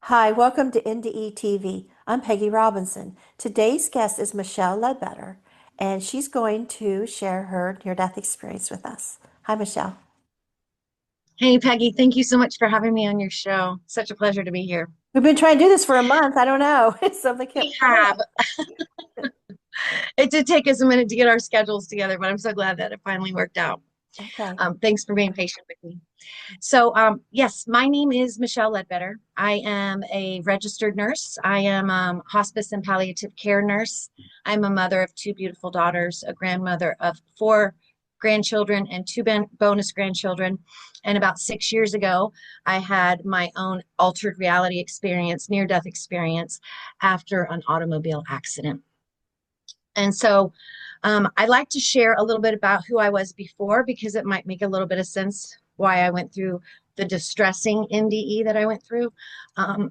Hi, welcome to NDE TV. I'm Peggy Robinson. Today's guest is Michelle Ledbetter, and she's going to share her near-death experience with us. Hi, Michelle. Hey, Peggy, thank you so much for having me on your show. Such a pleasure to be here. We've been trying to do this for a month. I don't know. Something We kept coming have. up. It did take us a minute to get our schedules together, but I'm so glad that it finally worked out. Okay. Thanks for being patient with me. So, yes, my name is Michelle Ledbetter. I am a registered nurse. I am hospice and palliative care nurse. I'm a mother of two beautiful daughters, a grandmother of four grandchildren and two bonus grandchildren. And about 6 years ago, I had my own altered reality experience, near-death experience, after an automobile accident. And so I'd like to share a little bit about who I was before because it might make a little bit of sense why I went through the distressing NDE that I went through. I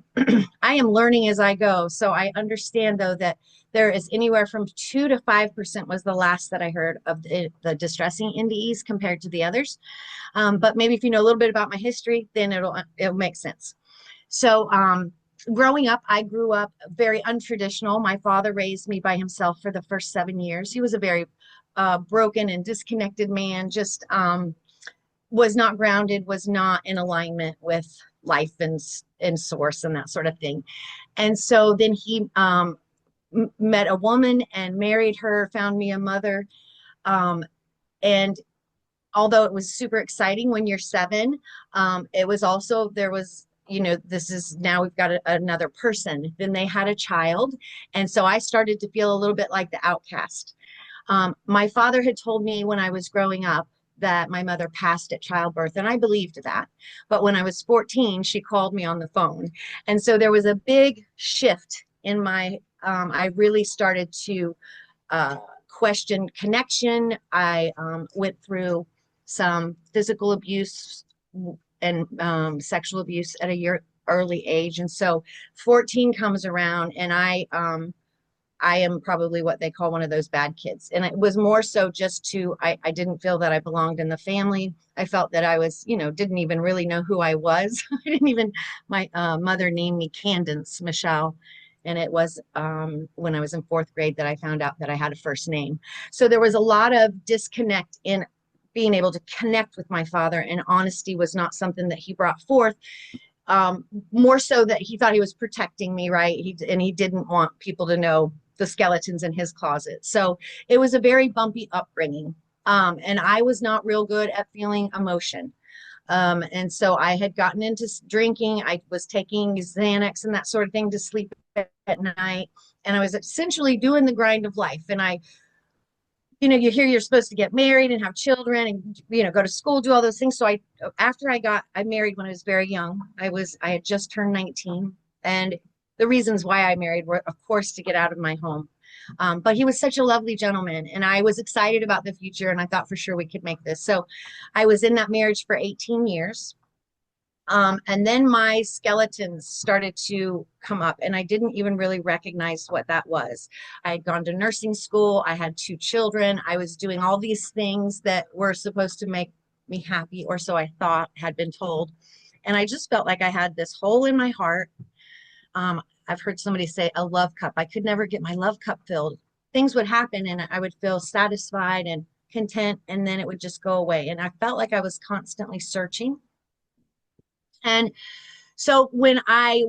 am learning as I go. So I understand, though, that there is anywhere from 2 to 5% was the last that I heard of the distressing NDEs compared to the others. But maybe if you know a little bit about my history, then it'll make sense. So, growing up, I grew up very untraditional. My father raised me by himself for the first 7 years. He was a very broken and disconnected man, just was not grounded, was not in alignment with life and source and that sort of thing. And so then he met a woman and married her, found me a mother. Um, and although it was super exciting when you're seven, it was also, there was, this is now we've got another person. Then they had a child. And so I started to feel a little bit like the outcast. My father had told me when I was growing up that my mother passed at childbirth, and I believed that. But when I was 14, she called me on the phone. And so there was a big shift in I really started to uh, question connection. I went through some physical abuse and sexual abuse at a early age. And so 14 comes around and I am probably what they call one of those bad kids. And it was more so just I didn't feel that I belonged in the family. I felt that I was, didn't even really know who I was. I didn't even, my mother named me Candence Michelle. And it was when I was in fourth grade that I found out that I had a first name. So there was a lot of disconnect in being able to connect with my father, and honesty was not something that he brought forth. More so that he thought he was protecting me, right? And he didn't want people to know the skeletons in his closet. So it was a very bumpy upbringing. And I was not real good at feeling emotion. And so I had gotten into drinking. I was taking Xanax and that sort of thing to sleep at night. And I was essentially doing the grind of life. And you hear you're supposed to get married and have children and go to school, do all those things. So after I married when I was very young. I had just turned 19, and the reasons why I married were, of course, to get out of my home. But he was such a lovely gentleman, and I was excited about the future, and I thought for sure we could make this. So I was in that marriage for 18 years. And then my skeletons started to come up, and I didn't even really recognize what that was. I had gone to nursing school. I had two children. I was doing all these things that were supposed to make me happy, or so I thought, had been told. And I just felt like I had this hole in my heart. I've heard somebody say a love cup. I could never get my love cup filled. Things would happen, and I would feel satisfied and content, and then it would just go away. And I felt like I was constantly searching. And so when I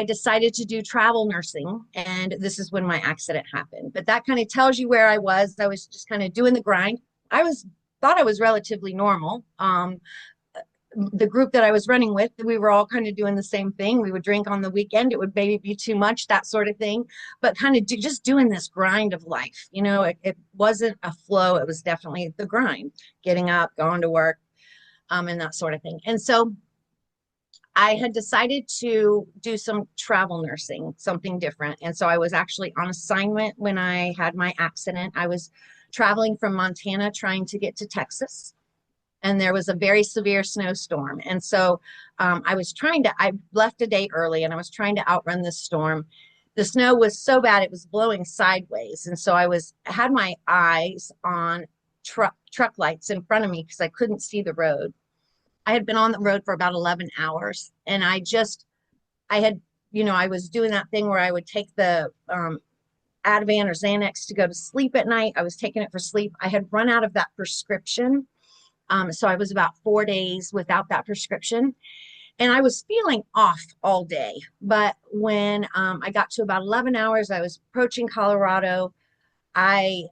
decided to do travel nursing, and this is when my accident happened. But that kind of tells you where I was. I was just kind of doing the grind. Thought I was relatively normal. The group that I was running with, we were all kind of doing the same thing. We would drink on the weekend. It would maybe be too much, that sort of thing. But kind of just doing this grind of life. It wasn't a flow. It was definitely the grind, getting up, going to work, and that sort of thing. And so I had decided to do some travel nursing, something different. And so I was actually on assignment when I had my accident. I was traveling from Montana trying to get to Texas, and there was a very severe snowstorm. And so I left a day early and I was trying to outrun this storm. The snow was so bad, it was blowing sideways. And so had my eyes on truck lights in front of me because I couldn't see the road. I had been on the road for about 11 hours, and I just I had, I was doing that thing where I would take the Ativan or Xanax to go to sleep at night. I was taking it for sleep. I had run out of that prescription. So I was about 4 days without that prescription. And I was feeling off all day. But when I got to about 11 hours, I was approaching Colorado. I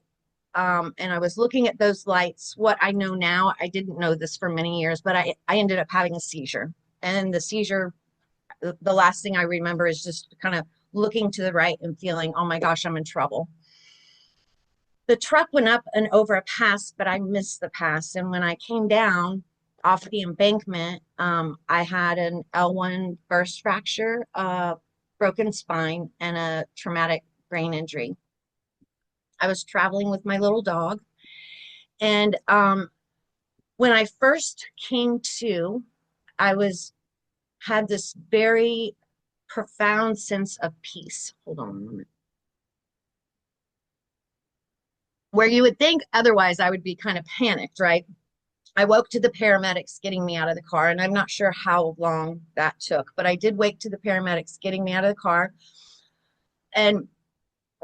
and I was looking at those lights. What I know now, I didn't know this for many years, but I ended up having a seizure. And the seizure, the last thing I remember is just kind of looking to the right and feeling, oh my gosh, I'm in trouble. The truck went up and over a pass, but I missed the pass. And when I came down off the embankment, I had an L1 burst fracture, a broken spine, and a traumatic brain injury. I was traveling with my little dog. And when I first came to, I had this very profound sense of peace. Hold on a moment. Where you would think otherwise I would be kind of panicked, right? I woke to the paramedics getting me out of the car, and I'm not sure how long that took, but I did wake to the paramedics getting me out of the car. And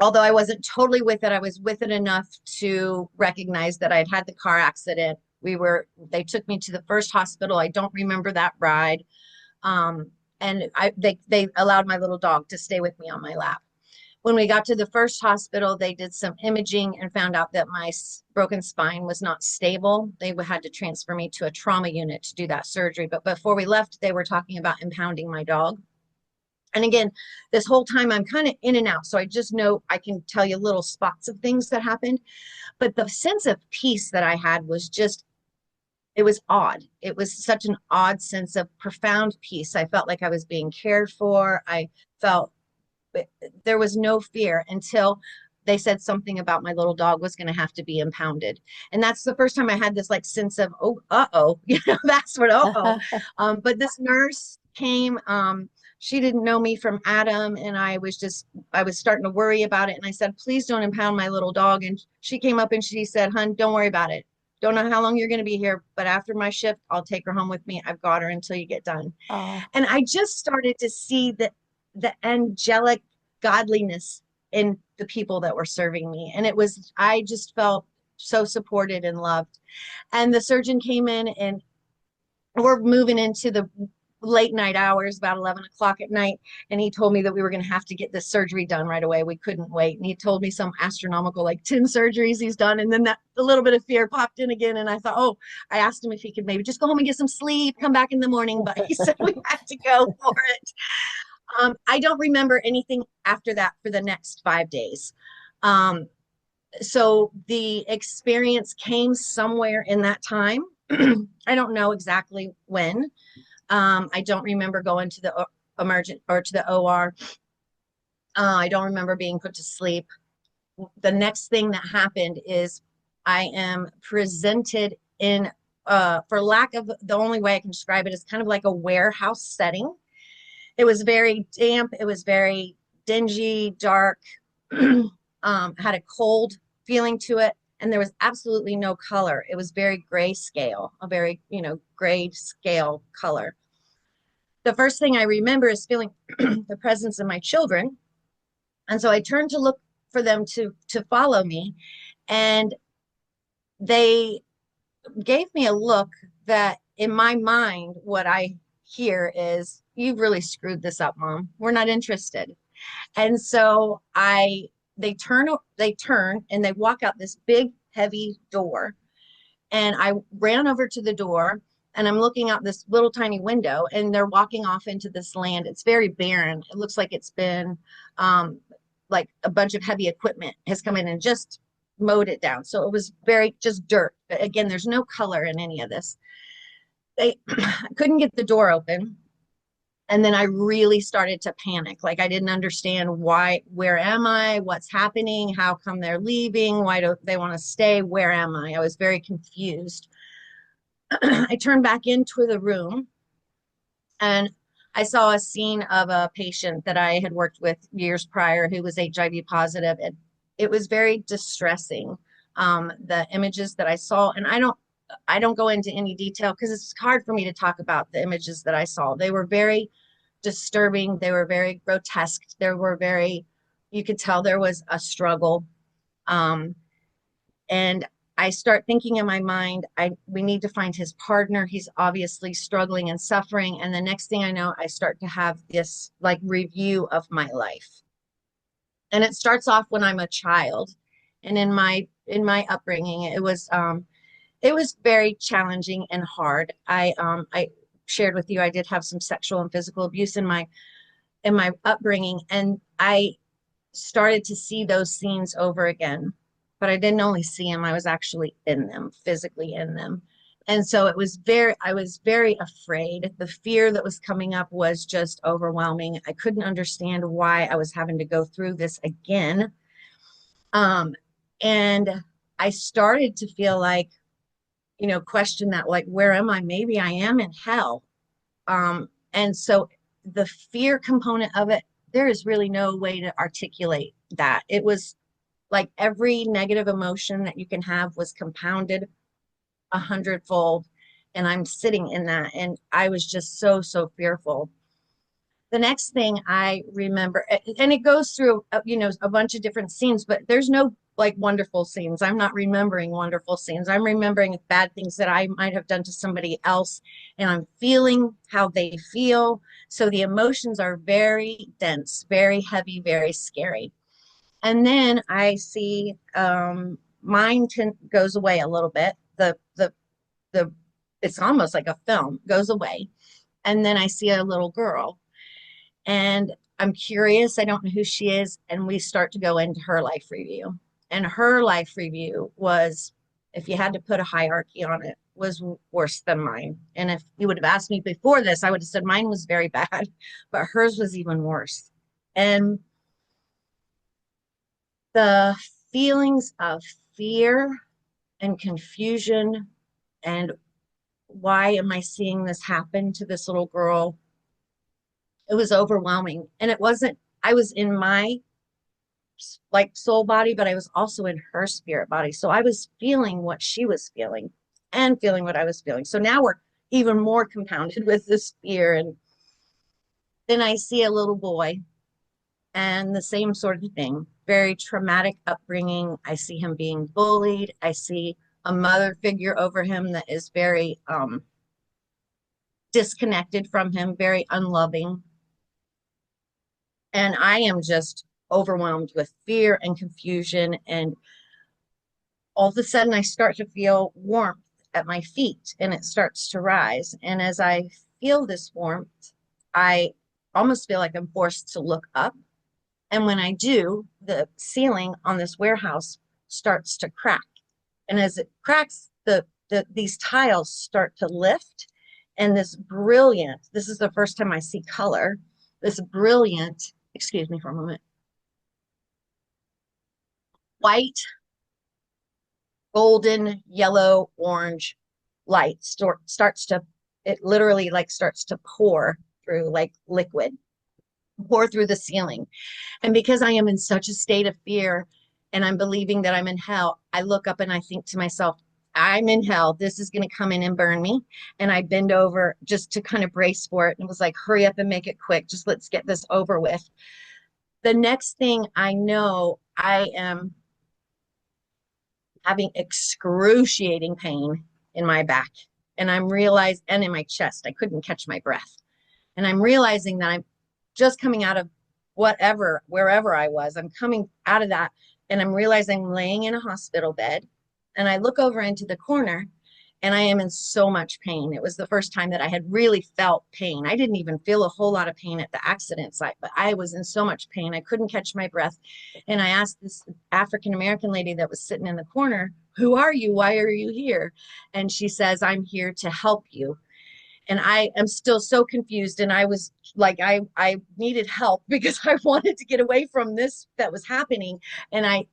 although I wasn't totally with it, I was with it enough to recognize that I'd had the car accident. They took me to the first hospital. I don't remember that ride. And they allowed my little dog to stay with me on my lap. When we got to the first hospital, they did some imaging and found out that my broken spine was not stable. They had to transfer me to a trauma unit to do that surgery. But before we left, they were talking about impounding my dog. And again, this whole time I'm kind of in and out. So I just know I can tell you little spots of things that happened. But the sense of peace that I had was just, it was odd. It was such an odd sense of profound peace. I felt like I was being cared for. I felt there was no fear until they said something about my little dog was going to have to be impounded. And that's the first time I had this like sense of, oh, uh-oh, that's what, uh-oh. But this nurse came, she didn't know me from Adam. And I was starting to worry about it. And I said, please don't impound my little dog. And she came up and she said, hun, don't worry about it. Don't know how long you're going to be here, but after my shift, I'll take her home with me. I've got her until you get done. Oh, And I just started to see the angelic godliness in the people that were serving me. And I just felt so supported and loved. And the surgeon came in, and we're moving into the late night hours, about 11 o'clock at night. And he told me that we were going to have to get this surgery done right away. We couldn't wait. And he told me some astronomical, like 10 surgeries he's done. And then that a little bit of fear popped in again. And I thought, oh, I asked him if he could maybe just go home and get some sleep, come back in the morning. But he said we had to go for it. I don't remember anything after that for the next 5 days. So the experience came somewhere in that time. I don't know exactly when. I don't remember going to the emergent or to the OR. I don't remember being put to sleep. The next thing that happened is I am presented in, for lack of the only way I can describe it, is kind of like a warehouse setting. It was very damp. It was very dingy, dark, had a cold feeling to it. And there was absolutely no color. It was very grayscale, a very, grayscale color. The first thing I remember is feeling the presence of my children. And so I turned to look for them to follow me. And they gave me a look that in my mind, what I hear is, you've really screwed this up, Mom. We're not interested. And so they turn and they walk out this big, heavy door. And I ran over to the door, and I'm looking out this little tiny window, and they're walking off into this land. It's very barren. It looks like it's been like a bunch of heavy equipment has come in and just mowed it down. So it was very just dirt. But again, there's no color in any of this. They couldn't get the door open. And then I really started to panic. Like I didn't understand where am I? What's happening? How come they're leaving? Why don't they want to stay? Where am I? I was very confused. I turned back into the room, and I saw a scene of a patient that I had worked with years prior who was HIV positive. And it was very distressing. The images that I saw, and I don't go into any detail because it's hard for me to talk about the images that I saw. They were very disturbing. They were very grotesque. You could tell there was a struggle. And I start thinking in my mind, we need to find his partner. He's obviously struggling and suffering. And the next thing I know, I start to have this like review of my life. And it starts off when I'm a child. And in my upbringing, it was very challenging and hard. I shared with you I did have some sexual and physical abuse in my upbringing, and I started to see those scenes over again. But I didn't only see them, I was actually in them, physically in them. And so I was very afraid. The fear that was coming up was just overwhelming. I couldn't understand why I was having to go through this again. And I started to feel like, question that, like, where am I? Maybe I am in hell. And so the fear component of it, there is really no way to articulate that. It was like every negative emotion that you can have was compounded 100-fold. And I'm sitting in that. And I was just so, so fearful. The next thing I remember, and it goes through, a bunch of different scenes, but there's no like wonderful scenes. I'm not remembering wonderful scenes. I'm remembering bad things that I might have done to somebody else, and I'm feeling how they feel. So the emotions are very dense, very heavy, very scary. And then I see mine goes away a little bit. The it's almost like a film goes away, and then I see a little girl, and I'm curious. I don't know who she is, and we start to go into her life review. And her life review was, if you had to put a hierarchy on it, was worse than mine. And if you would have asked me before this, I would have said mine was very bad, but hers was even worse. And the feelings of fear and confusion and why am I seeing this happen to this little girl? It was overwhelming. And it wasn't, I was in my like soul body, but I was also in her spirit body. So I was feeling what she was feeling and feeling what I was feeling. So now we're even more compounded with this fear. And then I see a little boy and the same sort of thing, very traumatic upbringing. I see him being bullied. I see a mother figure over him that is very disconnected from him, very unloving. And I am just overwhelmed with fear and confusion. And all of a sudden, I start to feel warmth at my feet and it starts to rise. And as I feel this warmth, I almost feel like I'm forced to look up. And when I do, the ceiling on this warehouse starts to crack. And as it cracks, these tiles start to lift. And this is the first time I see color, this brilliant, excuse me for a moment, white, golden, yellow, orange light it literally like starts to pour through like liquid, pour through the ceiling. And because I am in such a state of fear and I'm believing that I'm in hell, I look up and I think to myself, I'm in hell. This is going to come in and burn me. And I bend over just to kind of brace for it. And it was like, hurry up and make it quick. Just let's get this over with. The next thing I know, I am having excruciating pain in my back. And and in my chest, I couldn't catch my breath. And I'm realizing that I'm just coming out of wherever I was. I'm coming out of that. And I'm realizing I'm laying in a hospital bed. And I look over into the corner and I am in so much pain. It was the first time that I had really felt pain. I didn't even feel a whole lot of pain at the accident site, but I was in so much pain. I couldn't catch my breath. And I asked this African-American lady that was sitting in the corner, who are you? Why are you here? And she says, I'm here to help you. And I am still so confused. And I was like, I needed help because I wanted to get away from this that was happening. And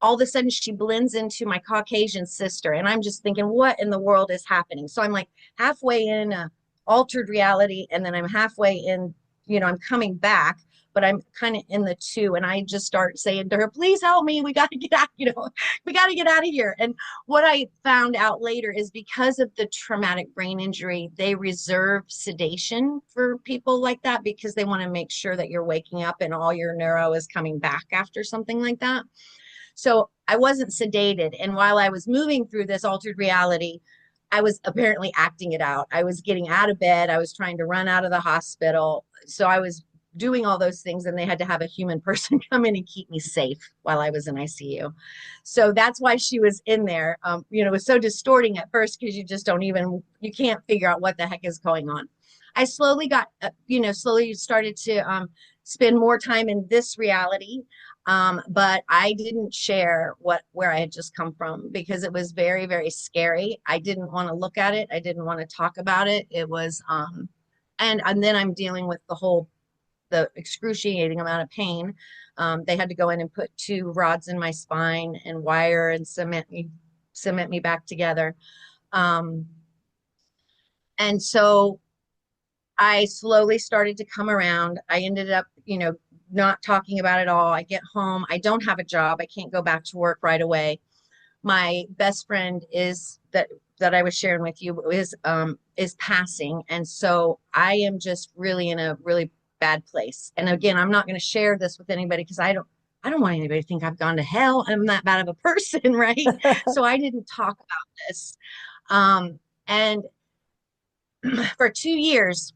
all of a sudden she blends into my Caucasian sister. And I'm just thinking, what in the world is happening? So I'm like halfway in a altered reality. And then I'm halfway in I'm coming back, but I'm kind of in the two. And I just start saying to her, please help me. We got to get out, we got to get out of here. And what I found out later is because of the traumatic brain injury, they reserve sedation for people like that because they want to make sure that you're waking up and all your neuro is coming back after something like that. So I wasn't sedated. And while I was moving through this altered reality, I was apparently acting it out. I was getting out of bed. I was trying to run out of the hospital. So I was doing all those things, and they had to have a human person come in and keep me safe while I was in ICU. So that's why she was in there. It was so distorting at first because you can't figure out what the heck is going on. I slowly slowly started to spend more time in this reality. But I didn't share where I had just come from because it was very, very scary. I didn't want to look at it. I didn't want to talk about it. It was, and then I'm dealing with the excruciating amount of pain. They had to go in and put 2 rods in my spine and wire and cement me back together. And so I slowly started to come around. I ended up, not talking about it all. I get home. I don't have a job. I can't go back to work right away. My best friend that I was sharing with you is passing. And so I am just really in a really bad place. And again, I'm not going to share this with anybody because I don't want anybody to think I've gone to hell. I'm that bad of a person, right? So I didn't talk about this. And for 2 years,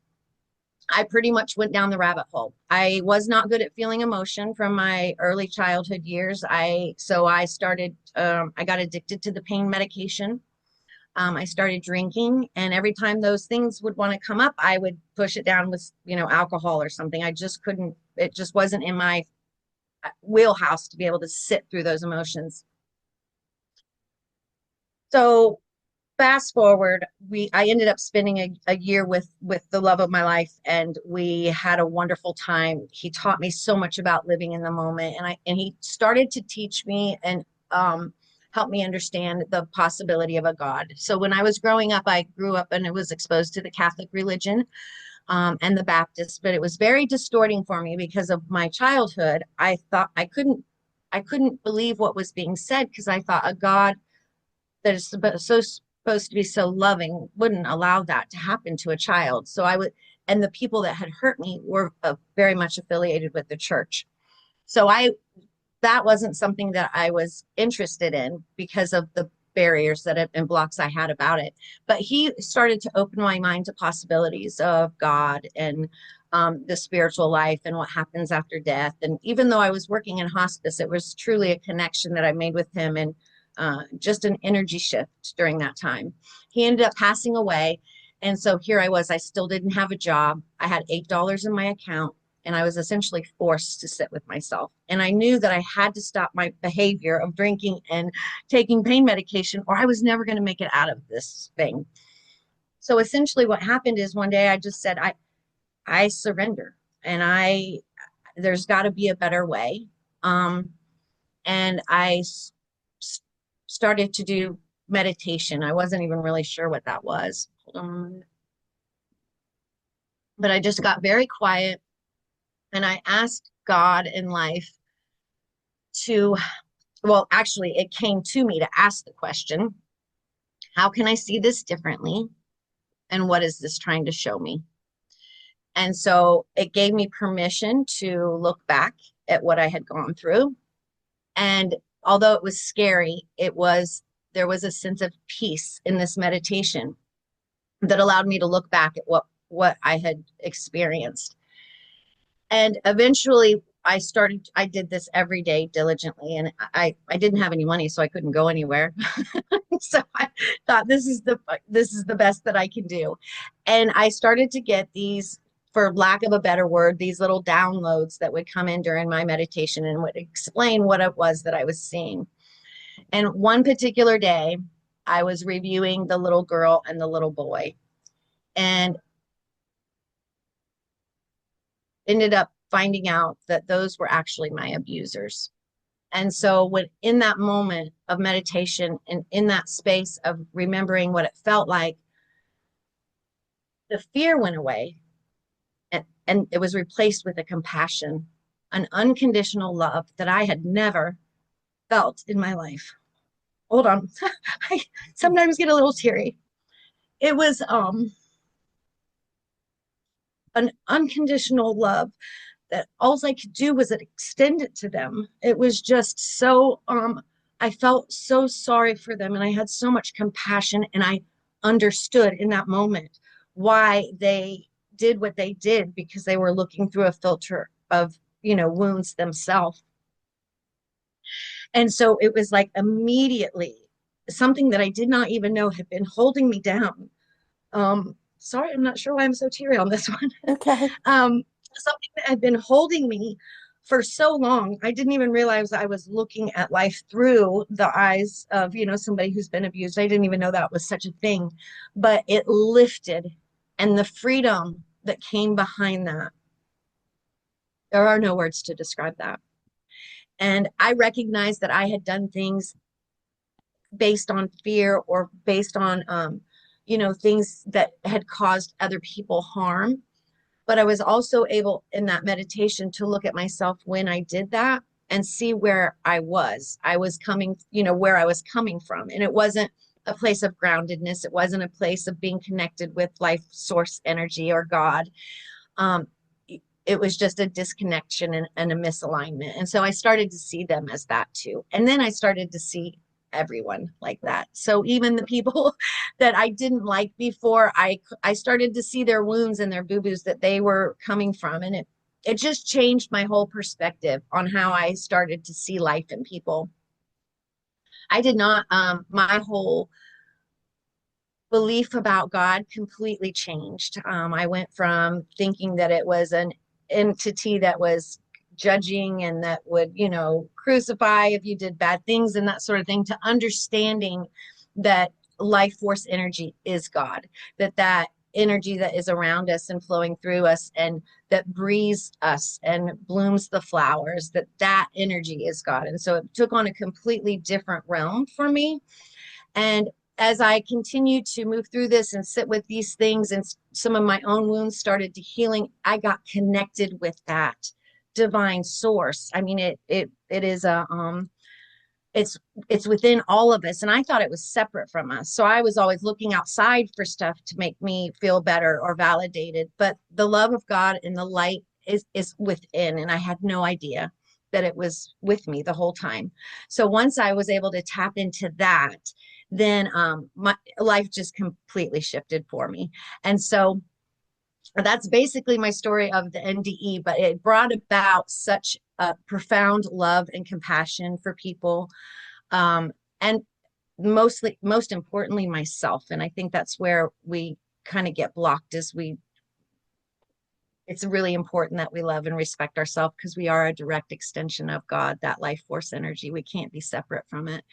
I pretty much went down the rabbit hole. I was not good at feeling emotion from my early childhood years. I got addicted to the pain medication. I started drinking, and every time those things would want to come up, I would push it down with, alcohol or something. I just couldn't, it just wasn't in my wheelhouse to be able to sit through those emotions. So fast forward, I ended up spending a year with the love of my life, and we had a wonderful time. He taught me so much about living in the moment, and he started to teach me and help me understand the possibility of a God. So when I was growing up, I grew up and I was exposed to the Catholic religion and the Baptist, but it was very distorting for me because of my childhood. I thought I couldn't believe what was being said because I thought a God that is supposed to be so loving wouldn't allow that to happen to a child. And the people that had hurt me were very much affiliated with the church. So that wasn't something that I was interested in because of the barriers and blocks I had about it. But he started to open my mind to possibilities of God and the spiritual life and what happens after death. And even though I was working in hospice, it was truly a connection that I made with him, and just an energy shift during that time. He ended up passing away. And so here I was, I still didn't have a job. I had $8 in my account, and I was essentially forced to sit with myself. And I knew that I had to stop my behavior of drinking and taking pain medication, or I was never going to make it out of this thing. So essentially what happened is one day I just said, I surrender, and there's got to be a better way. And I started to do meditation. I wasn't even really sure what that was. Hold on a minute. But I just got very quiet, and I asked God in life actually, it came to me to ask the question, how can I see this differently? And what is this trying to show me? And so it gave me permission to look back at what I had gone through. And although it was scary, there was a sense of peace in this meditation that allowed me to look back at what I had experienced. And eventually I did this every day diligently, and I didn't have any money, so I couldn't go anywhere. So I thought this is the best that I can do. And I started to get these, for lack of a better word, these little downloads that would come in during my meditation and would explain what it was that I was seeing. And one particular day, I was reviewing the little girl and the little boy, and ended up finding out that those were actually my abusers. And so when in that moment of meditation and in that space of remembering what it felt like, the fear went away. and it was replaced with a compassion, an unconditional love that I had never felt in my life. Hold on. I sometimes get a little teary. It was an unconditional love that all I could do was extend it to them. It was just so I felt so sorry for them, and I had so much compassion, and I understood in that moment why they did what they did, because they were looking through a filter of, wounds themselves. And so it was like immediately something that I did not even know had been holding me down. Sorry, I'm not sure why I'm so teary on this one. Okay. Something that had been holding me for so long. I didn't even realize I was looking at life through the eyes of, somebody who's been abused. I didn't even know that was such a thing, but it lifted, and the freedom that came behind that. There are no words to describe that. And I recognized that I had done things based on fear, or based on, things that had caused other people harm. But I was also able in that meditation to look at myself when I did that and see where I was. I was coming, where I was coming from. And it wasn't a place of groundedness. It wasn't a place of being connected with life source energy or God. Um, it was just a disconnection and a misalignment. And so I started to see them as that too. And then I started to see everyone like that. So even the people that I didn't like before, I started to see their wounds and their boo-boos that they were coming from. And it just changed my whole perspective on how I started to see life and people. I did not, my whole belief about God completely changed. I went from thinking that it was an entity that was judging and that would, crucify if you did bad things and that sort of thing, to understanding that life force energy is God, that energy that is around us and flowing through us and that breathes us and blooms the flowers, that energy is God. And so it took on a completely different realm for me. And as I continued to move through this and sit with these things, and some of my own wounds started to healing, I got connected with that divine source. I mean, it is it's within all of us, and I thought it was separate from us. So I was always looking outside for stuff to make me feel better or validated. But the love of God and the light is within, and I had no idea that it was with me the whole time. So once I was able to tap into that, then my life just completely shifted for me. And so that's basically my story of the NDE, but it brought about such a profound love and compassion for people. And most importantly, myself. And I think that's where we kind of get blocked, is it's really important that we love and respect ourselves, because we are a direct extension of God, that life force energy. We can't be separate from it.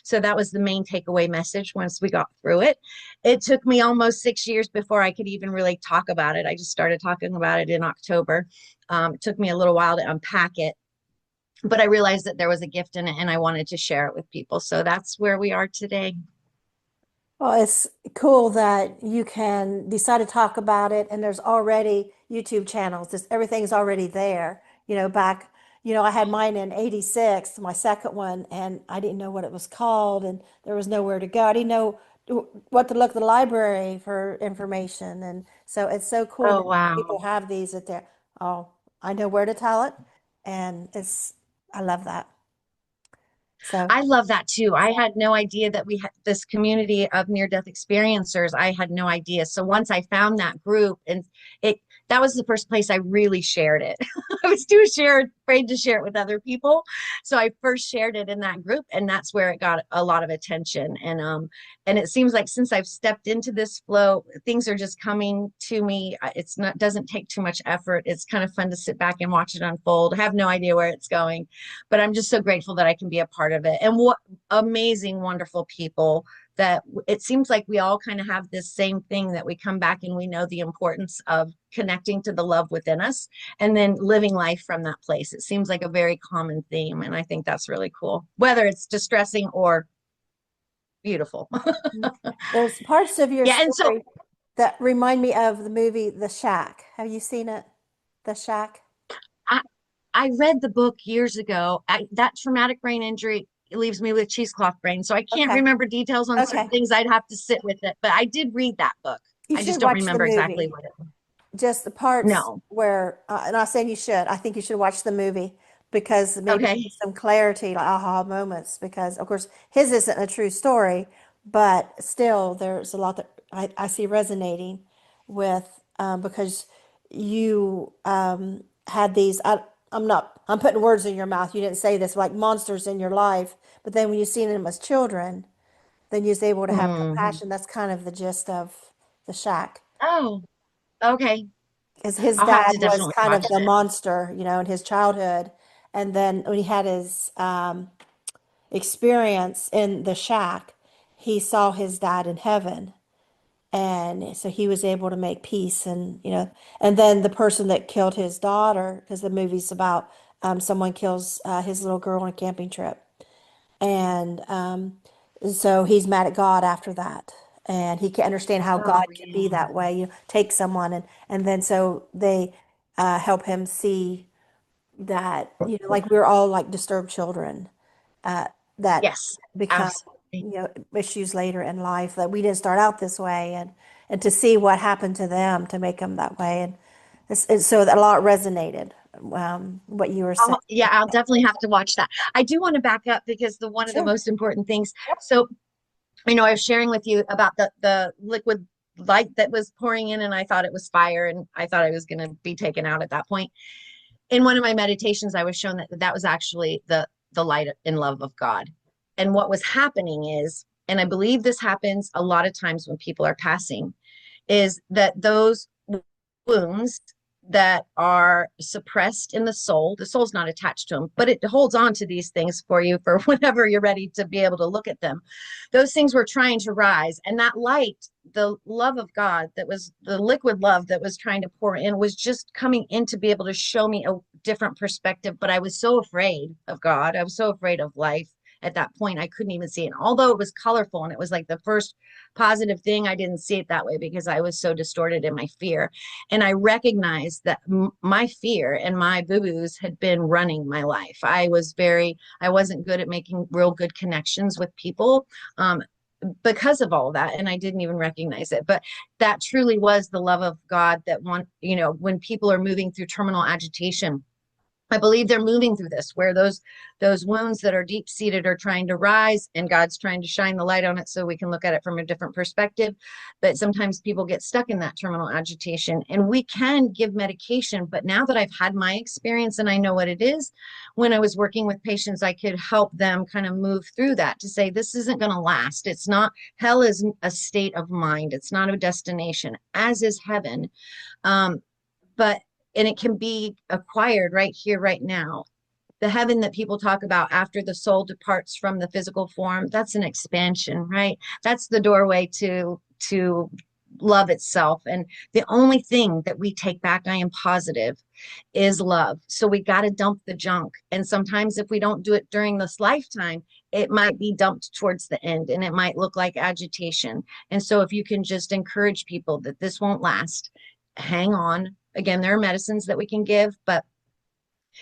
So that was the main takeaway message once we got through it. It took me almost 6 years before I could even really talk about it. I just started talking about it in October. It took me a little while to unpack it, but I realized that there was a gift in it and I wanted to share it with people. So that's where we are today. Well, it's cool that you can decide to talk about it, and there's already YouTube channels. Everything's already there. Back, I had mine in '86, my second one, and I didn't know what it was called, and there was nowhere to go. I didn't know what to look at the library for information, and so it's so cool Oh, that people wow. have these at their, oh, I know where to tell it, and I love that. So. I love that too. I had no idea that we had this community of near-death experiencers. I had no idea. So once I found that group, and it that was the first place I really shared it. I was too afraid to share it with other people. So I first shared it in that group, and that's where it got a lot of attention. And it seems like since I've stepped into this flow, things are just coming to me. It's not doesn't take too much effort. It's kind of fun to sit back and watch it unfold. I have no idea where it's going, but I'm just so grateful that I can be a part of it. And what amazing, wonderful people that it seems like we all kind of have this same thing, that we come back and we know the importance of connecting to the love within us and then living life from that place. It seems like a very common theme. And I think that's really cool, whether it's distressing or beautiful. There's parts of your Yeah. And so, story that remind me of the movie The Shack. Have you seen it? The Shack? I I read the book years ago. That traumatic brain injury leaves me with cheesecloth brain, so I can't Okay. remember details on certain Okay. things. I'd have to sit with it, but I did read that book. You I just should don't watch the remember exactly movie. what it was. Just the parts No. where, and I'm not saying you should. I think you should watch the movie because maybe give you Okay. some clarity, like aha moments. Because of course his isn't a true story, but still there's a lot that I see resonating with because you had these. I'm putting words in your mouth. You didn't say this, like monsters in your life, but then when you seen them as children, then you're able to have Mhm. compassion. That's kind of the gist of the Shack. Oh, okay. Because his I'll have dad to was definitely kind watch of the it. monster, in his childhood. And then when he had his experience in the shack, he saw his dad in heaven. And so he was able to make peace. And then the person that killed his daughter, because the movie's about someone kills his little girl on a camping trip. And so he's mad at God after that. And he can't understand how Oh, God can be yeah. that way, take someone and then so they help him see that, like we're all like disturbed children that Yes, become, absolutely. issues later in life that we didn't start out this way and to see what happened to them to make them that way. And so that a lot resonated, what you were saying. Yeah, I'll definitely have to watch that. I do want to back up because the one of the Sure. most important things. So, I was sharing with you about the liquid light that was pouring in, and I thought it was fire, and I thought I was going to be taken out at that point. In one of my meditations, I was shown that that was actually the light and love of God. And what was happening is, and I believe this happens a lot of times when people are passing, is that those wounds that are suppressed in the soul's not attached to them, but it holds on to these things for you for whenever you're ready to be able to look at them. Those things were trying to rise. And that light, the love of God that was the liquid love that was trying to pour in, was just coming in to be able to show me a different perspective. But I was so afraid of God. I was so afraid of life at that point. I couldn't even see it. And although it was colorful and it was like the first positive thing, I didn't see it that way because I was so distorted in my fear. And I recognized that my fear and my boo-boos had been running my life. I wasn't good at making real good connections with people. Because of all of that, and I didn't even recognize it, but that truly was the love of God that when people are moving through terminal agitation, I believe they're moving through this where those wounds that are deep seated are trying to rise, and God's trying to shine the light on it so we can look at it from a different perspective. But sometimes people get stuck in that terminal agitation, and we can give medication. But now that I've had my experience and I know what it is, when I was working with patients, I could help them kind of move through that to say, this isn't going to last. It's not, hell is a state of mind. It's not a destination, as is heaven. Um, but and it can be acquired right here, right now. The heaven that people talk about after the soul departs from the physical form, that's an expansion, right? That's the doorway to love itself. And the only thing that we take back, I am positive, is love. So we got to dump the junk. And sometimes if we don't do it during this lifetime, it might be dumped towards the end and it might look like agitation. And so if you can just encourage people that this won't last, hang on. Again, there are medicines that we can give, but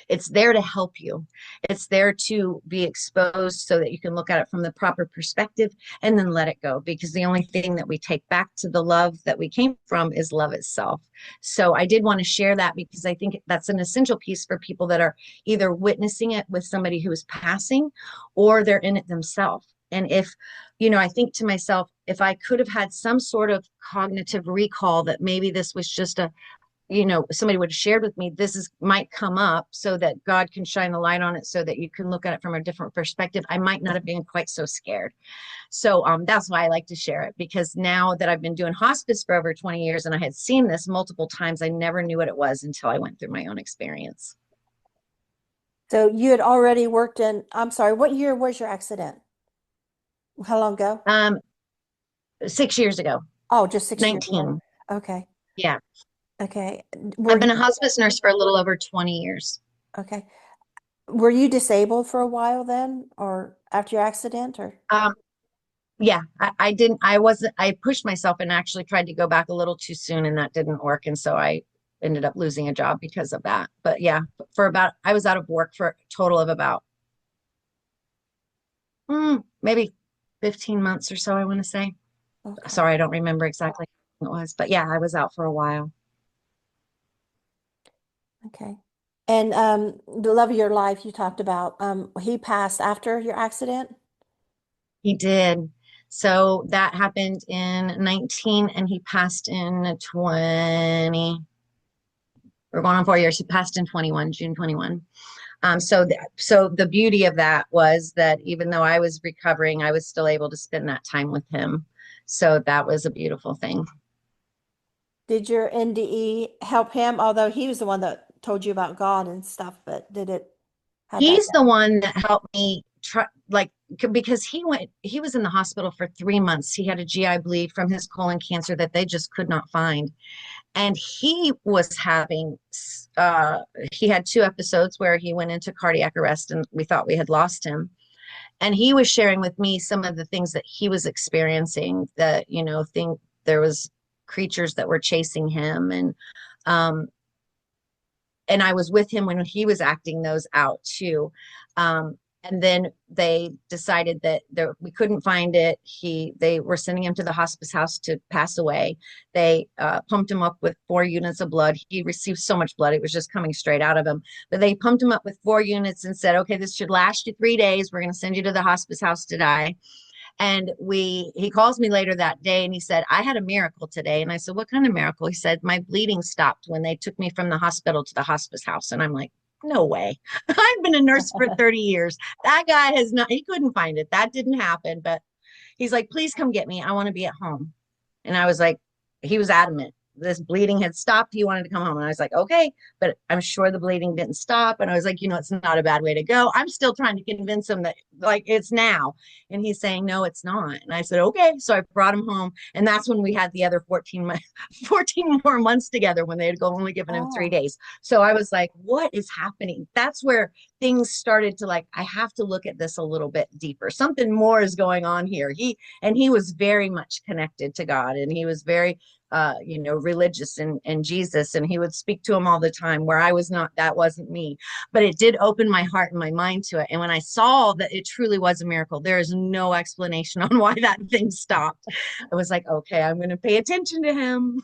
it's there to help you. It's there to be exposed so that you can look at it from the proper perspective and then let it go. Because the only thing that we take back to the love that we came from is love itself. So I did want to share that because I think that's an essential piece for people that are either witnessing it with somebody who is passing or they're in it themselves. And I think to myself, if I could have had some sort of cognitive recall that maybe this was just somebody would have shared with me, this is might come up so that God can shine the light on it so that you can look at it from a different perspective, I might not have been quite so scared. So that's why I like to share it, because now that I've been doing hospice for over 20 years and I had seen this multiple times, I never knew what it was until I went through my own experience. So you had already worked I'm sorry, what year was your accident? How long ago? Um, 6 years ago, Oh, just 6 years ago. 19. Okay. Yeah. Okay. Were I've been you a hospice nurse for a little over 20 years. okay? Were you disabled for a while then, or after your accident, or? Um, yeah, I didn't, I wasn't, I pushed myself and actually tried to go back a little too soon and that didn't work. And so I ended up losing a job because of that. But yeah, I was out of work for a total of about maybe 15 months or so, I want to say. Okay. Sorry, I don't remember exactly what it was, but yeah, I was out for a while. Okay. And the love of your life you talked about, he passed after your accident? He did. So that happened in 19 and he passed in 20. We're going on 4 years. He passed in 21, June 21. So the beauty of that was that even though I was recovering, I was still able to spend that time with him. So that was a beautiful thing. Did your NDE help him? Although he was the one that told you about God and stuff, but did it have that? He's the one that helped me try, like, because he was in the hospital for 3 months. He had a GI bleed from his colon cancer that they just could not find. And he was having, uh, he had 2 episodes where he went into cardiac arrest and we thought we had lost him. And he was sharing with me some of the things that he was experiencing, that, think there was creatures that were chasing him. Um, and I was with him when he was acting those out too. And then they decided that we couldn't find it. They were sending him to the hospice house to pass away. They pumped him up with 4 units of blood. He received so much blood, it was just coming straight out of him. But they pumped him up with 4 units and said, okay, this should last you 3 days. We're going to send you to the hospice house to die. And he calls me later that day and he said, I had a miracle today. And I said, what kind of miracle? He said, my bleeding stopped when they took me from the hospital to the hospice house. And I'm like, no way. I've been a nurse for 30 years. That guy he couldn't find it. That didn't happen. But he's like, please come get me. I want to be at home. And I was like, he was adamant. This bleeding had stopped. He wanted to come home. And I was like, okay, but I'm sure the bleeding didn't stop. And I was like, it's not a bad way to go. I'm still trying to convince him that like it's now. And he's saying, no, it's not. And I said, okay. So I brought him home. And that's when we had the other 14 more months together, when they had only given him three Oh, days. So I was like, what is happening? That's where things started to, like, I have to look at this a little bit deeper. Something more is going on here. He was very much connected to God, and he was very religious and Jesus, and he would speak to him all the time, where I was not. That wasn't me. But it did open my heart and my mind to it. And when I saw that it truly was a miracle, there is no explanation on why that thing stopped. I was like, okay, I'm going to pay attention to him.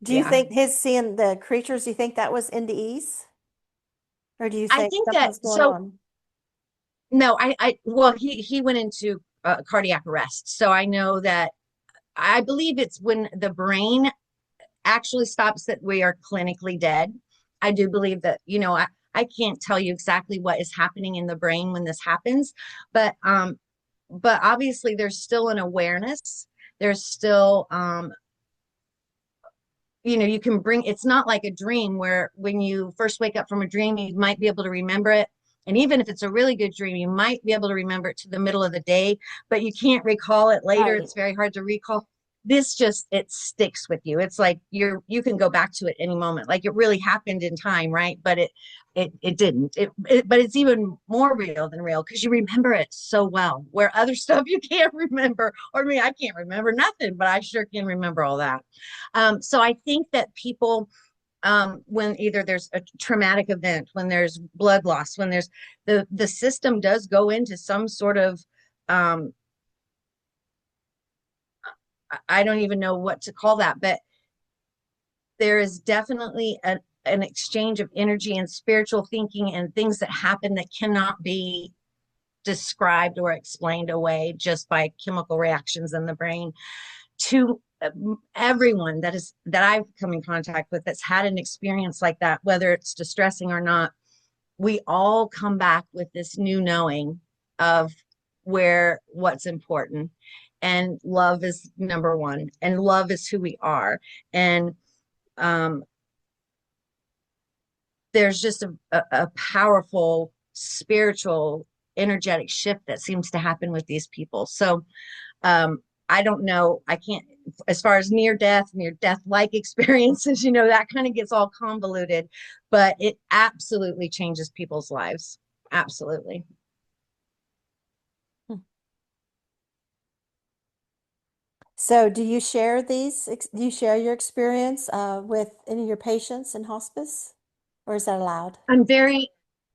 do you Yeah. think his seeing the creatures, do you think that was NDEs? Or do you I think think that, something's going so on? no, well, he went into cardiac arrest. So I know that, I believe it's when the brain actually stops that we are clinically dead. I do believe that, I can't tell you exactly what is happening in the brain when this happens, but obviously there's still an awareness. There's still, you can it's not like a dream where when you first wake up from a dream, you might be able to remember it. And even if it's a really good dream, you might be able to remember it to the middle of the day, but you can't recall it later. Right. It's very hard to recall. This just, it sticks with you. It's like you can go back to it any moment. Like it really happened in time, right? But it didn't. But it's even more real than real because you remember it so well. Where other stuff you can't remember, or me, I can't remember nothing, but I sure can remember all that. So I think that people, when either there's a traumatic event, when there's blood loss, when there's the system does go into some sort of, um, I don't even know what to call that, but there is definitely an exchange of energy and spiritual thinking and things that happen that cannot be described or explained away just by chemical reactions in the brain. To everyone that I've come in contact with that's had an experience like that, whether it's distressing or not, we all come back with this new knowing of what's important. And love is number one, and love is who we are. And um, there's just a powerful spiritual energetic shift that seems to happen with these people. So I don't know. I can't, as far as near death like experiences, that kind of gets all convoluted, but it absolutely changes people's lives. Absolutely. Hmm. So do you share do you share your experience with any of your patients in hospice, or is that allowed? I'm very,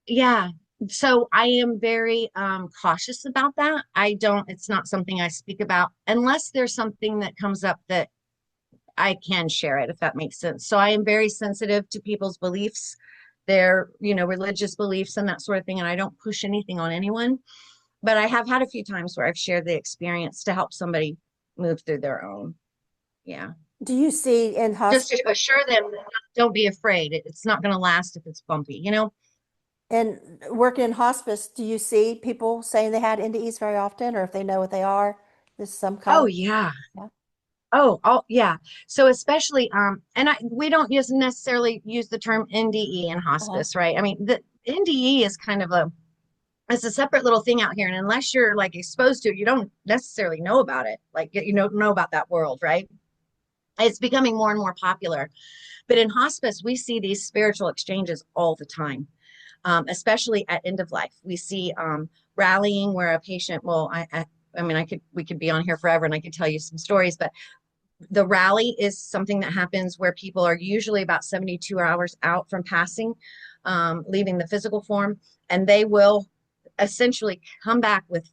yeah. So I am very cautious about that. I don't, it's not something I speak about unless there's something that comes up that I can share it, if that makes sense. So I am very sensitive to people's beliefs, their, religious beliefs and that sort of thing. And I don't push anything on anyone. But I have had a few times where I've shared the experience to help somebody move through their own. Yeah. Do you see in Just hospice to assure them, that don't be afraid. It's not going to last if it's bumpy. and working in hospice, do you see people saying they had NDEs very often, or if they know what they are, there's some kind Oh, of yeah. yeah. Oh, yeah. So especially, we don't use necessarily use the term NDE in Uh-huh. hospice, right? I mean, the NDE is kind of it's a separate little thing out here. And unless you're like exposed to it, you don't necessarily know about it. Like, know about that world, right? It's becoming more and more popular. But in hospice, we see these spiritual exchanges all the time, especially at end of life. We see rallying where a patient will, I mean, we could be on here forever and I could tell you some stories, but the rally is something that happens where people are usually about 72 hours out from passing, leaving the physical form, and they will essentially come back with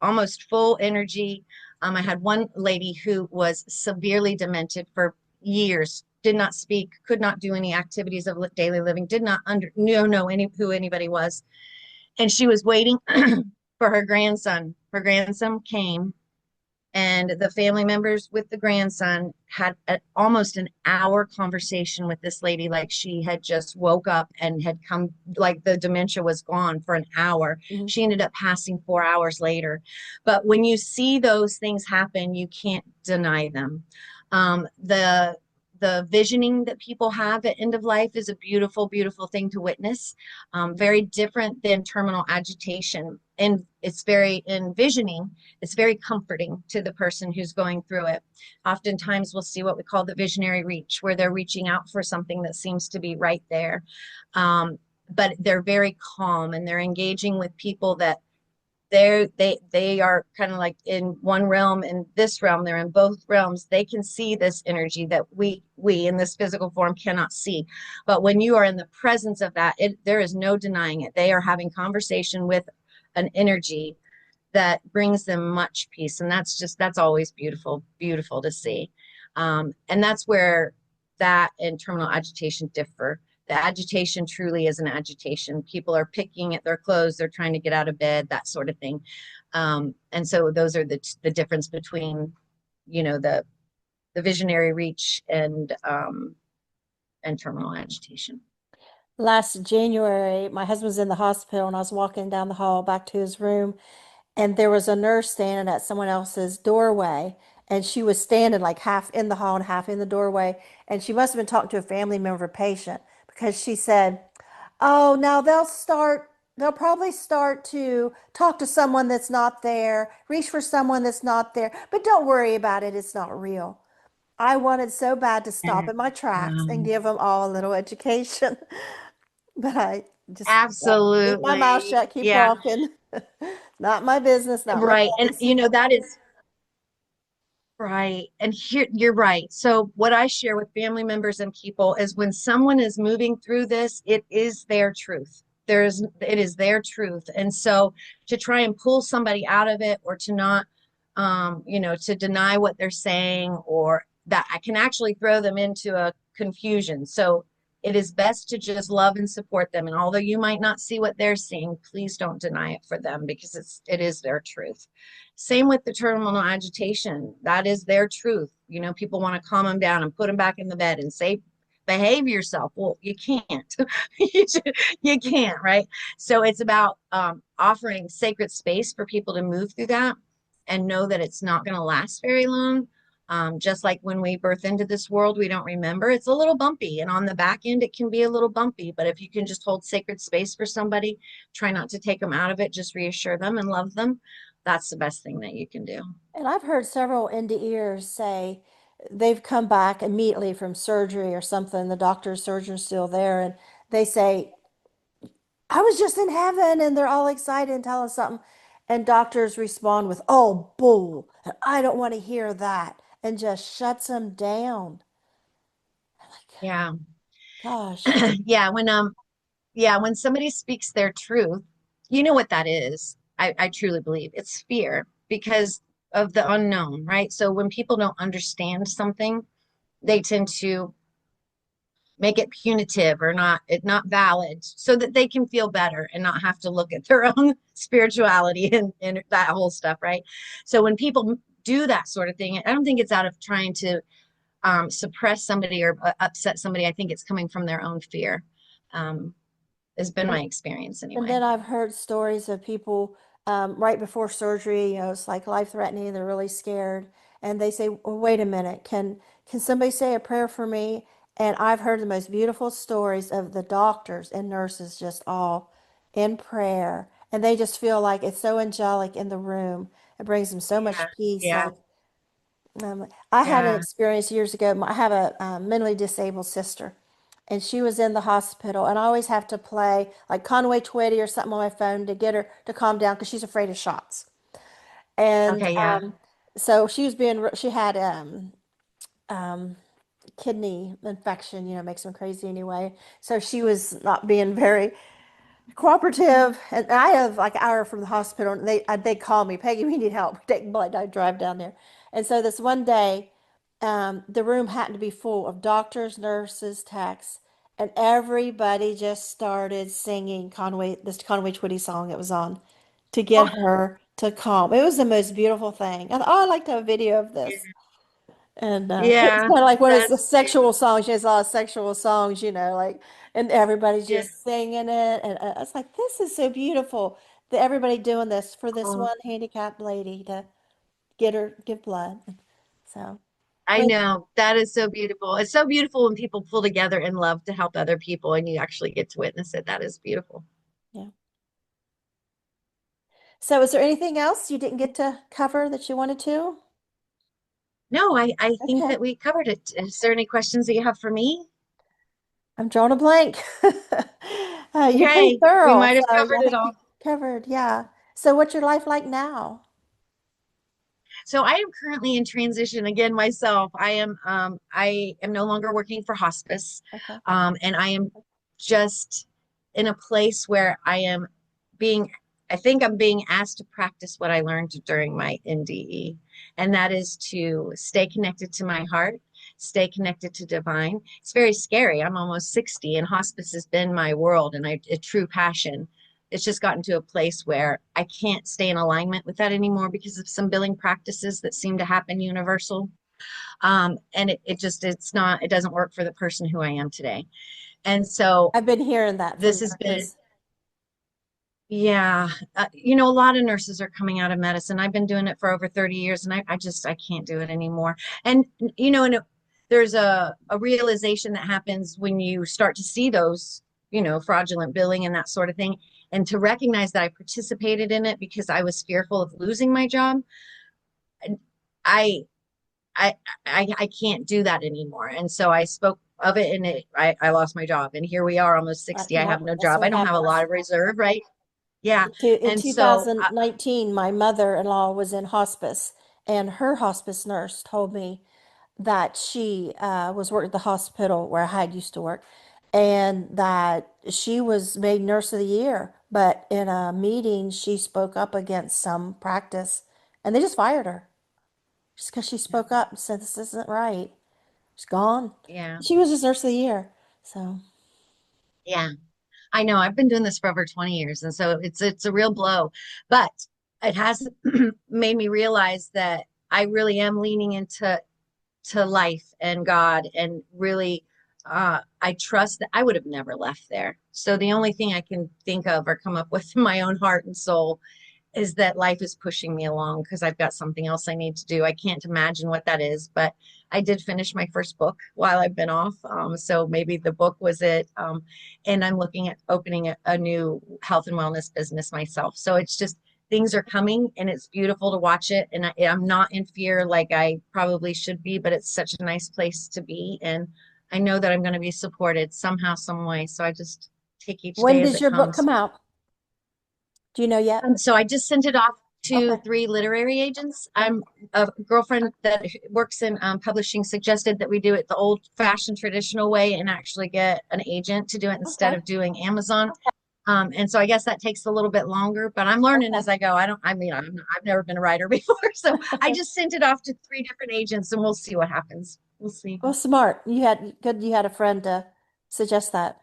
almost full energy. I had one lady who was severely demented for years, did not speak, could not do any activities of daily living, did not know who anybody was, and she was waiting for her grandson. Her grandson came, and the family members with the grandson had almost an hour conversation with this lady, like she had just woke up and had come, like the dementia was gone for an hour. Mhm. She ended up passing 4 hours later. But when you see those things happen, you can't deny them. The visioning that people have at end of life is a beautiful, beautiful thing to witness. Very different than terminal agitation, and it's very envisioning. It's very comforting to the person who's going through it. Oftentimes, we'll see what we call the visionary reach, where they're reaching out for something that seems to be right there. But they're very calm and they're engaging with people that they are kind of like in one realm, in this realm, they're in both realms. They can see this energy that we in this physical form cannot see. But when you are in the presence of that, there is no denying it. They are having conversation with an energy that brings them much peace. And that's always beautiful, beautiful to see. And that's where that and terminal agitation differ. The agitation truly is an agitation. People are picking at their clothes, they're trying to get out of bed, that sort of thing. And so those are the difference between, the visionary reach and terminal agitation. Last January, my husband was in the hospital and I was walking down the hall back to his room, and there was a nurse standing at someone else's doorway, and she was standing like half in the hall and half in the doorway, and she must have been talking to a family member of a patient because she said, "Oh, now they'll probably start to talk to someone that's not there, reach for someone that's not there, but don't worry about it, it's not real." I wanted so bad to stop in my tracks and Um, give them all a little education. But I just keep my mouth Absolutely. shut, keep Yeah. walking. Not my business, not my Right. And place. that is right. And here you're right. So what I share with family members and people is when someone is moving through this, it is their truth. It is their truth. And so to try and pull somebody out of it, or to not, to deny what they're saying, or that I can actually throw them into a confusion. So it is best to just love and support them. And although you might not see what they're seeing, please don't deny it for them, because it is their truth. Same with the terminal agitation. That is their truth. People want to calm them down and put them back in the bed and say, behave yourself. Well, you can't. You can't, right? So it's about offering sacred space for people to move through that and know that it's not going to last very long. Just like when we birth into this world, we don't remember. It's a little bumpy. And on the back end, it can be a little bumpy. But if you can just hold sacred space for somebody, try not to take them out of it, just reassure them and love them. That's the best thing that you can do. And I've heard several NDErs say they've come back immediately from surgery or something. The doctor, surgeon's still there, and they say, "I was just in heaven," and they're all excited and tell us something. And doctors respond with, "Oh, bull, and I don't want to hear that," and just shuts them down. Like, Yeah. gosh, When somebody speaks their truth, you know what that is. I truly believe it's fear because of the unknown, right? So when people don't understand something, they tend to make it punitive or not valid so that they can feel better and not have to look at their own spirituality and that whole stuff, right? So when people do that sort of thing, I don't think it's out of trying to suppress somebody or upset somebody. I think it's coming from their own fear. Um, has been my experience and anyway. then I've heard stories of people right before surgery, it's like life-threatening, they're really scared, and they say, well, "Wait a minute, can somebody say a prayer for me?" And I've heard the most beautiful stories of the doctors and nurses just all in prayer, and they just feel like it's so angelic in the room. It brings them so Yeah, much peace. yeah, Like I had an yeah. experience years ago. I have a mentally disabled sister, and she was in the hospital. And I always have to play like Conway Twitty or something on my phone to get her to calm down because she's afraid of shots. And Okay, yeah. so she had um, kidney infection, makes them crazy anyway. So she was not being very cooperative. And I have like an hour from the hospital, and they call me, "Peggy, we need help. Take blood." I drive down there. And so this one day, the room happened to be full of doctors, nurses, techs, and everybody just started singing this Conway Twitty song it was on to get Oh, her to calm. It was the most beautiful thing. And oh, I'd like to have a video of this. And it's yeah, kind of like one of the that's sexual beautiful. songs. She has a lot of sexual songs, like, and everybody's Yeah. just singing it. And it's like, this is so beautiful that everybody doing this for this Oh, one handicapped lady to get her, give blood. So, I but know. That is so beautiful. It's so beautiful when people pull together in love to help other people and you actually get to witness it. That is beautiful. yeah. So, is there anything else you didn't get to cover that you wanted to? No, I think Okay. that we covered it. Is there any questions that you have for me? I'm drawing a blank. You're pretty Okay, we thorough. might So, have I covered it think you all. covered. Yeah. So, what's your life like now? So I am currently in transition again myself. I am no longer working for hospice. Okay. And I am just in a place where being I think I'm being asked to practice what I learned during my NDE, and that is to stay connected to my heart, stay connected to divine. It's very scary. I'm almost 60 and hospice has been my world and a true passion. It's just gotten to a place where I can't stay in alignment with that anymore because of some billing practices that seem to happen universal. And it doesn't work for the person who I am today. And so I've been hearing that this from has been, nurses. yeah, a lot of nurses are coming out of medicine. I've been doing it for over 30 years and I can't do it anymore. And, there's a realization that happens when you start to see those, fraudulent billing and that sort of thing. And to recognize that I participated in it because I was fearful of losing my job. I, I, I can't do that anymore. And so I spoke of it and I lost my job. And here we are almost 60. I Yeah, have no that's job. I what don't have a lot happens. of reserve, right? Yeah. In And so, 2019, my mother-in-law was in hospice, and her hospice nurse told me that she was working at the hospital where I had used to work, and that she was made Nurse of the Year. But in a meeting, she spoke up against some practice, and they just fired her just because she spoke up and said this isn't right. She's gone. yeah, She was just Nurse of the Year. So yeah, I know. I've been doing this for over 20 years. And so it's a real blow, but it has made me realize that I really am leaning into to life and God and really I trust that I would have never left there. So the only thing I can think of or come up with in my own heart and soul is that life is pushing me along because I've got something else I need to do. I can't imagine what that is, but I did finish my first book while I've been off. So maybe the book was it. And I'm looking at opening a new health and wellness business myself. So it's just things are coming and it's beautiful to watch it. And I'm not in fear like I probably should be, but it's such a nice place to be. And I know that I'm going to be supported somehow, some way. So I just take each when day as does it your book comes. come out? Do you know yet? So I just sent it off. to Okay. 3 literary agents. Okay. I'm a girlfriend that works in publishing suggested that we do it the old fashioned traditional way and actually get an agent to do it instead Okay. of doing Amazon. And so I guess that takes a little bit longer, but I'm learning Okay. as I go. I mean, I've never been a writer before. So I just sent it off to 3 different agents and we'll see what happens. We'll see. Well, smart. You had good. You had a friend to suggest that.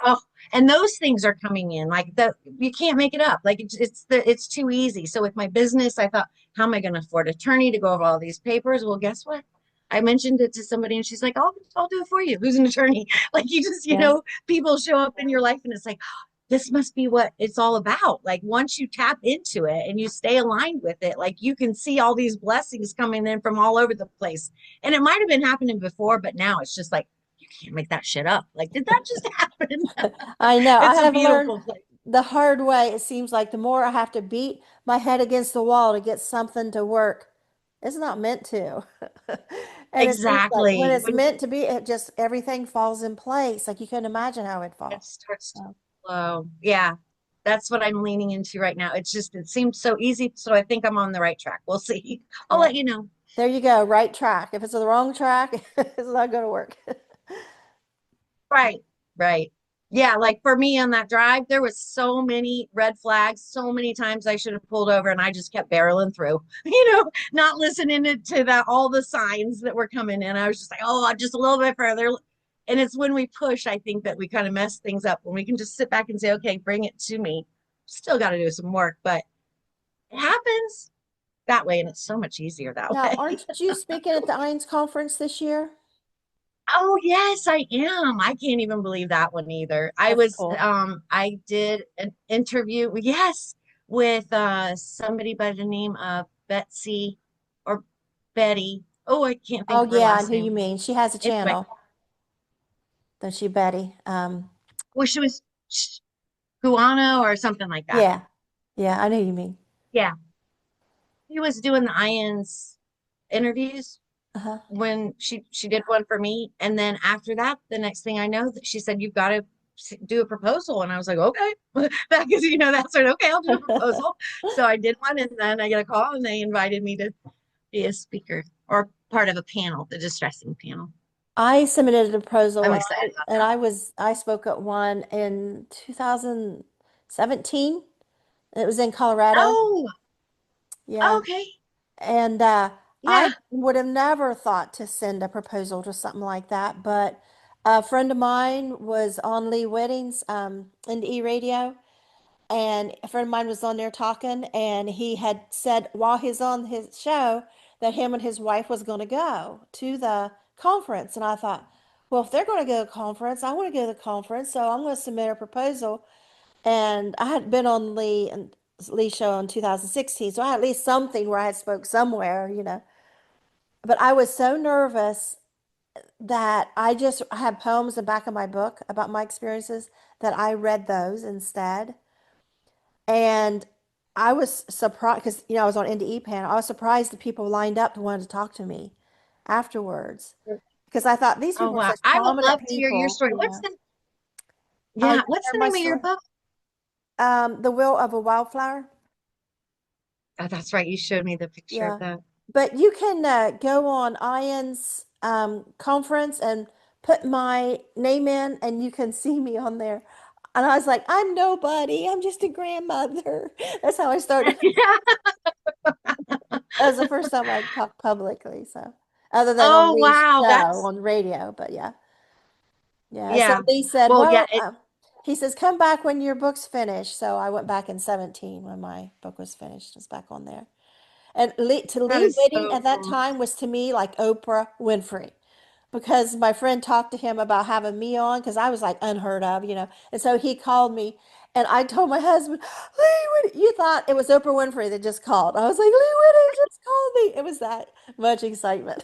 Oh, and those things are coming in like that. You can't make it up. Like it's too easy. So with my business, I thought, how am I going to afford attorney to go over all these papers? Well, guess what? I mentioned it to somebody and she's like, I'll do it for you. Who's an attorney? Like you just, Yeah. people show up in your life and it's like, this must be what it's all about. Like once you tap into it and you stay aligned with it, like you can see all these blessings coming in from all over the place. And it might have been happening before, but now it's just like, you can't make that shit up. Like, did that just happen? I know. I It's a have learned beautiful place. the hard way. It seems like the more I have to beat my head against the wall to get something to work, it's not meant to. And it seems like when Exactly. it's When meant to be, it just everything falls in place. Like you couldn't imagine how it'd it fall. starts to So, flow. Yeah. That's what I'm leaning into right now. It seems so easy. So I think I'm on the right track. We'll see. I'll yeah. let you know. There you go. Right track. If it's the wrong track, it's not going to work. Right. Right. Yeah. Like for me on that drive, there was so many red flags, so many times I should have pulled over and I just kept barreling through, not listening to that, all the signs that were coming in. I was just like, oh, just a little bit further. And it's when we push, I think that we kind of mess things up when we can just sit back and say, okay, bring it to me. Still got to do some work, but it happens that way. And it's so much easier that Now, way. aren't you speaking at the INS conference this year? Oh, yes, I am. I can't even believe that one either. That's cool. I did an interview, yes, with somebody by the name of Betsy or Betty. Oh, I can't think Oh, of her yeah, and last who you name. mean? She has a Anyway, channel, does she, Betty? well, she was Guana or something like that. Yeah. Yeah, I know who you mean. Yeah, she was doing the IN's interviews Uh-huh. when she did one for me, and then after that, the next thing I know, that she said you've got to do a proposal, and I was like, okay, that is that's sort of okay. I'll do a proposal. So I did one, and then I get a call, and they invited me to be a speaker or part of a panel, the distressing panel. I submitted a proposal I'm and excited about and that. I spoke at one in 2017. It was in Colorado. Oh, Yeah. okay, And I yeah. would have never thought to send a proposal to something like that, but a friend of mine was on Lee Wedding's NDE radio, and a friend of mine was on there talking, and he had said while he's on his show that him and his wife was going to go to the conference. And I thought, well, if they're going to go to the conference, I want to go to the conference, so I'm going to submit a proposal. And I had been on Lee's show in 2016, so I had at least something where I had spoke somewhere. But I was so nervous that I had poems in the back of my book about my experiences that I read those instead. And I was surprised because, I was on NDE panel. I was surprised that people lined up to want to talk to me afterwards because I thought these Oh people are wow, such I would prominent love to hear your people. story. Yeah. You want to What's hear the my name of your story? book? The Will of a Wildflower. Oh, that's right. You showed me the picture of Yeah. that. But you can go on Ian's conference and put my name in, and you can see me on there. And I was like, I'm nobody. I'm just a grandmother. That's how I started. Yeah. That was the first time I talked publicly. So, other than on Oh Lee's wow, show that's on radio, but yeah, yeah. So yeah. Lee said, Well, yeah, "Well, he says, come back when your book's finished." So I went back in 17 when my book was finished. It's back on there. And that Lee is Whitting so at that cool. time was to me like Oprah Winfrey because my friend talked to him about having me on because I was like unheard of. And so he called me and I told my husband, Lee Whitting, you thought it was Oprah Winfrey that just called. I was like, Lee Whitting just called me. It was that much excitement.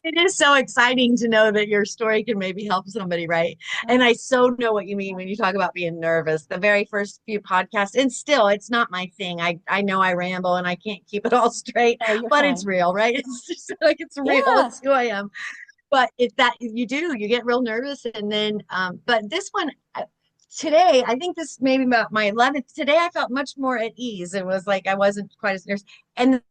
It is so exciting to know that your story can maybe help somebody, right? And I so know what you mean when you talk about being nervous. The very first few podcasts, and still, it's not my thing. I know I ramble and I can't keep it all straight, Oh, you're but it's fine. real, right? It's just like it's real. Yeah. It's who I am. But it's that you get real nervous, and then, but this one, today, I think this maybe about my 11th. Today, I felt much more at ease. It was like I wasn't quite as nervous. And